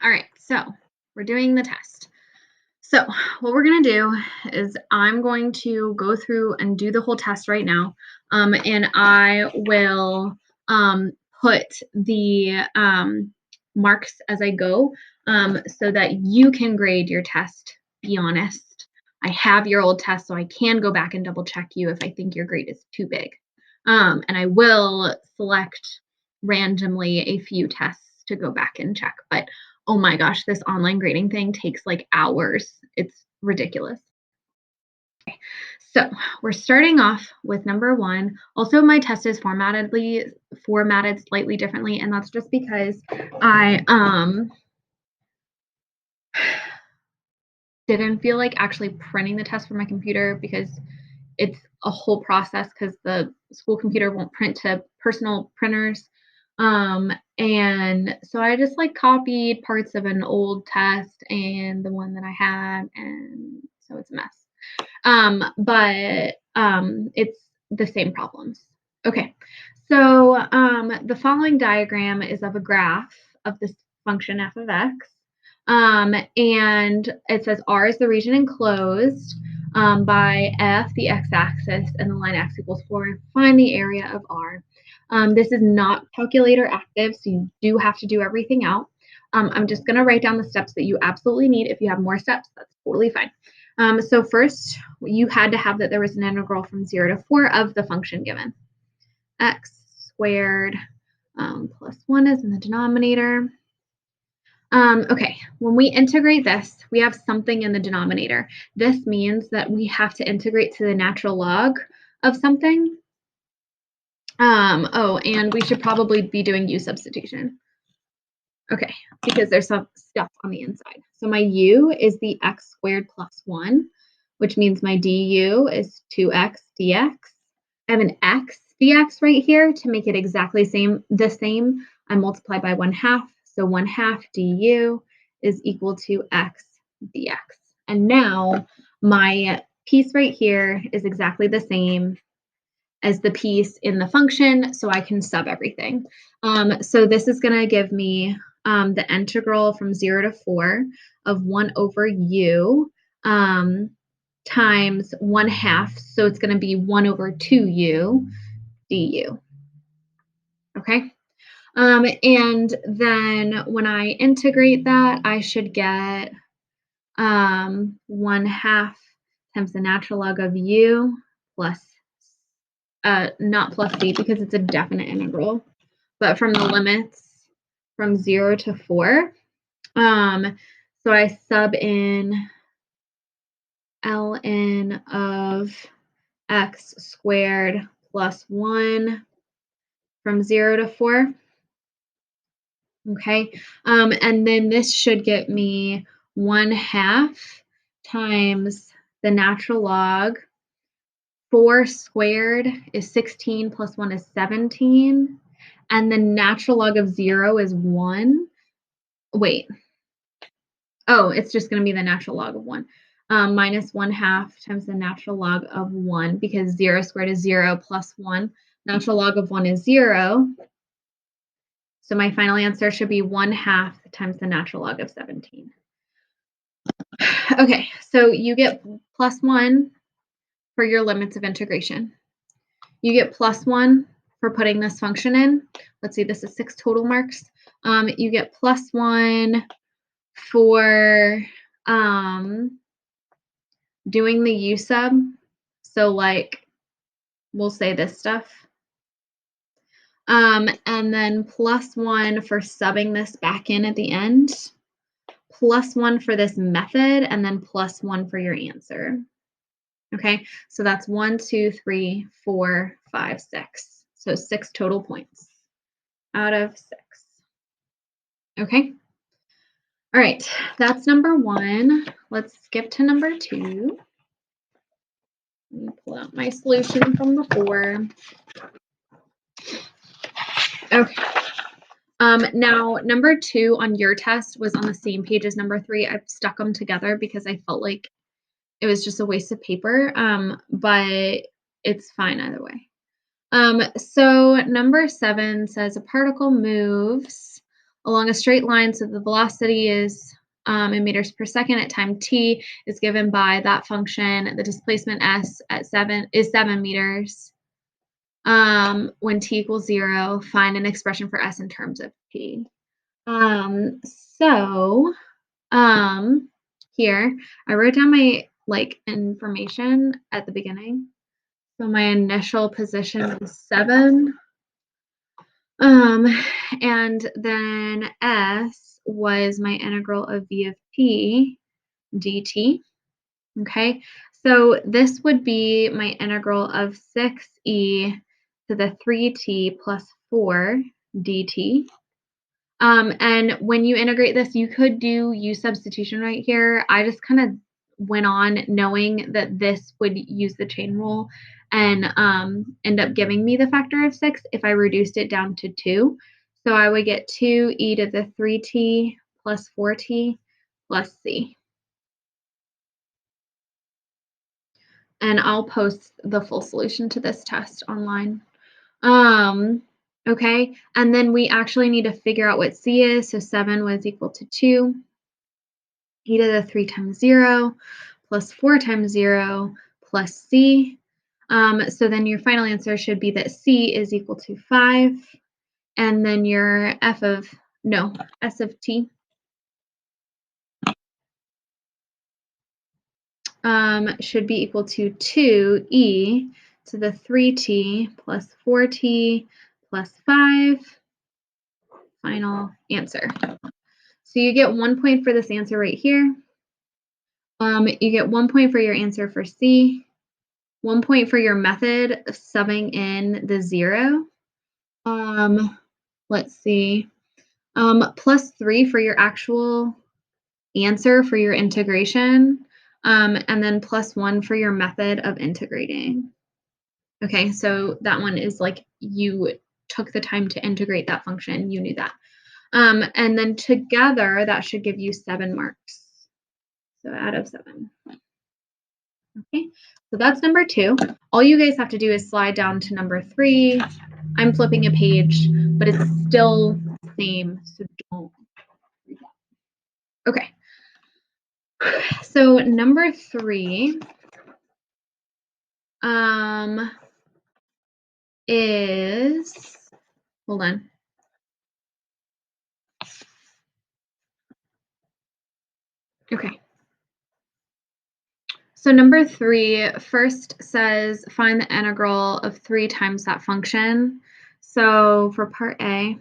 All right, so we're doing the test. So what we're going to do is I'm going to go through and do the whole test right now, and I will put the marks as I go so that you can grade your test. Be honest. I have your old test, so I can go back and double check you if I think your grade is too big. And I will select randomly a few tests to go back and check. But oh my gosh, this online grading thing takes like hours. It's ridiculous. Okay, so we're starting off with number one. Also, my test is formatted slightly differently, and that's just because I didn't feel like actually printing the test from my computer because it's a whole process because the school computer won't print to personal printers. And so I just like copied parts of an old test and the one that I had, and so it's a mess. But it's the same problems. Okay, so the following diagram is of a graph of this function f of x. And it says R is the region enclosed by F, the x-axis, and the line x equals 4. Find the area of R. This is not calculator active, so you do have to do everything out. I'm just going to write down the steps that you absolutely need. If you have more steps, that's totally fine. So first, you had to have that there was an integral from 0 to 4 of the function given. X squared plus 1 is in the denominator. Okay, when we integrate this, we have something in the denominator. This means that we have to integrate to the natural log of something. Oh, and we should probably be doing u substitution. Okay, because there's some stuff on the inside. So my u is the x squared plus 1, which means my du is 2x dx. I have an x dx right here to make it exactly the same. I multiply by 1/2, so 1/2 du is equal to x dx. And now my piece right here is exactly the same as the piece in the function, so I can sub everything. So this is going to give me the integral from 0 to 4 of 1 over u times 1/2, so it's going to be 1 over 2u du. Okay? And then when I integrate that, I should get 1/2 times the natural log of u plus not plus c because it's a definite integral, but from the limits from 0 to 4. So I sub in ln of x squared plus 1 from 0 to 4. Okay, and then this should get me 1/2 times the natural log. 4 squared is 16 plus 1 is 17. And the natural log of 0 is 1. Wait. Oh, it's just going to be the natural log of 1. Minus 1/2 times the natural log of 1 because 0 squared is 0 plus 1. Natural log of 1 is 0. So my final answer should be 1/2 times the natural log of 17. Okay, so you get plus 1 for your limits of integration. You get plus 1 for putting this function in. Let's see, this is 6 total marks. You get plus 1 for doing the u sub. So like, we'll say this stuff. And then plus 1 for subbing this back in at the end. Plus 1 for this method, and then plus 1 for your answer. Okay, so that's 1, 2, 3, 4, 5, 6. So 6 total points out of 6. Okay. All right, that's number 1. Let's skip to number 2. Let me pull out my solution from before. Okay. Now, number 2 on your test was on the same page as number 3. I've stuck them together because I felt like it was just a waste of paper, but it's fine either way. So number 7 says a particle moves along a straight line, so the velocity is in meters per second at time t is given by that function. The displacement s at 7 meters. When t equals 0, find an expression for s in terms of t. So here I wrote down my information at the beginning. So my initial position was 7. And then S was my integral of v of t dt. Okay, so this would be my integral of 6e to the 3t plus 4 dt. And when you integrate this, you could do u substitution right here. I just kind of went on knowing that this would use the chain rule and end up giving me the factor of 6 if I reduced it down to 2. So I would get 2e to the 3t plus 4t plus c. And I'll post the full solution to this test online. Okay, and then we actually need to figure out what c is. So 7 was equal to 2. E to the 3 times 0 plus 4 times 0 plus c. So then your final answer should be that c is equal to 5. And then your s of t should be equal to 2e to the 3t plus 4t plus 5. Final answer. So you get 1 point for this answer right here. You get 1 point for your answer for C, 1 point for your method of subbing in the 0. Let's see. +3 for your actual answer for your integration, and then +1 for your method of integrating. Okay, so that one is like you took the time to integrate that function. You knew that. And then together, that should give you 7 marks. So out of 7. Okay, so that's number 2. All you guys have to do is slide down to number 3. I'm flipping a page, but it's still the same, so don't read that. Okay. So number 3 is, hold on. Okay. So number 3 first says find the integral of 3 times that function. So for part A,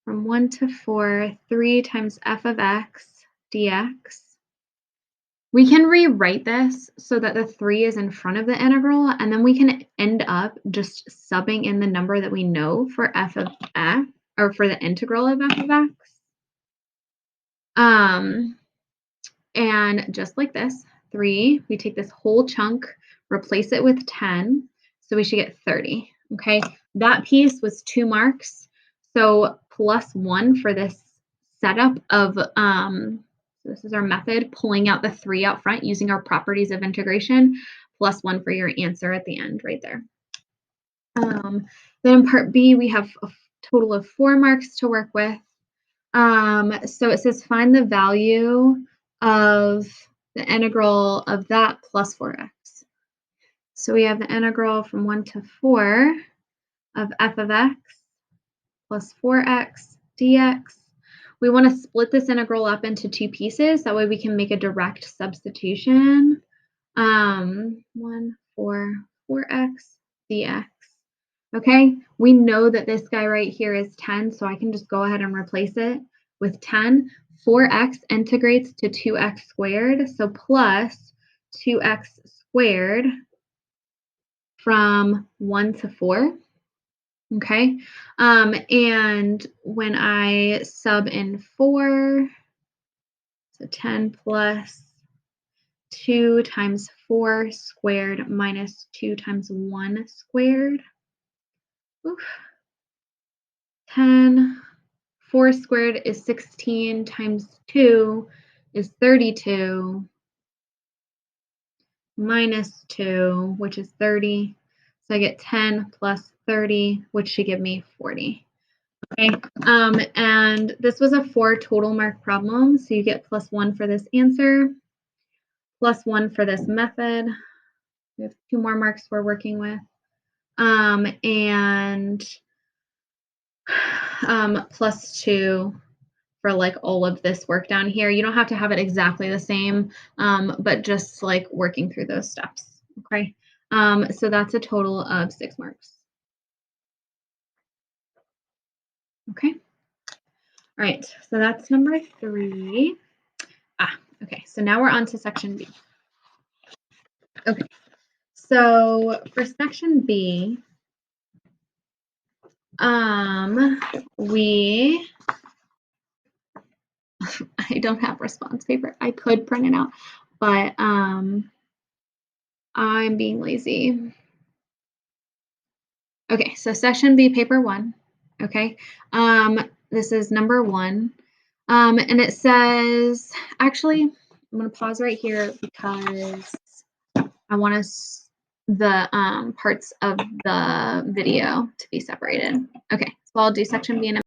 from 1 to 4, 3 times f of x dx. We can rewrite this so that the 3 is in front of the integral, and then we can end up just subbing in the number that we know for f of x, or for the integral of f of x. And just like this, 3, we take this whole chunk, replace it with 10, so we should get 30. Okay, that piece was 2 marks, so +1 for this setup of this is our method, pulling out the 3 out front using our properties of integration, +1 for your answer at the end right there. Then in part B, we have a total of 4 marks to work with. So it says find the value of the integral of that plus 4x. So we have the integral from 1 to 4 of f of x plus 4x dx. We want to split this integral up into 2 pieces. That way we can make a direct substitution. 1, 4, 4x dx. Okay, we know that this guy right here is 10, so I can just go ahead and replace it with 10. 4x integrates to 2x squared, so plus 2x squared from 1 to 4. Okay, and when I sub in 4, so 10 plus 2 times 4 squared minus 2 times 1 squared. Oof. 10, 4 squared is 16 times 2 is 32 minus 2, which is 30. So I get 10 plus 30, which should give me 40. Okay, and this was a 4 total mark problem, so you get +1 for this answer, +1 for this method. We have 2 more marks we're working with, and +2 for like all of this work down here. You don't have to have it exactly the same, but just like working through those steps. Okay, so that's a total of 6 marks. Okay. All right, so that's number 3. Okay, so now we're on to section B. Okay, so for section B, we I don't have response paper. I could print it out, but I'm being lazy. Okay, so section B, paper 1. Okay, this is number 1. And it says, actually, I'm going to pause right here because I want the parts of the video to be separated. Okay, so I'll do section B in a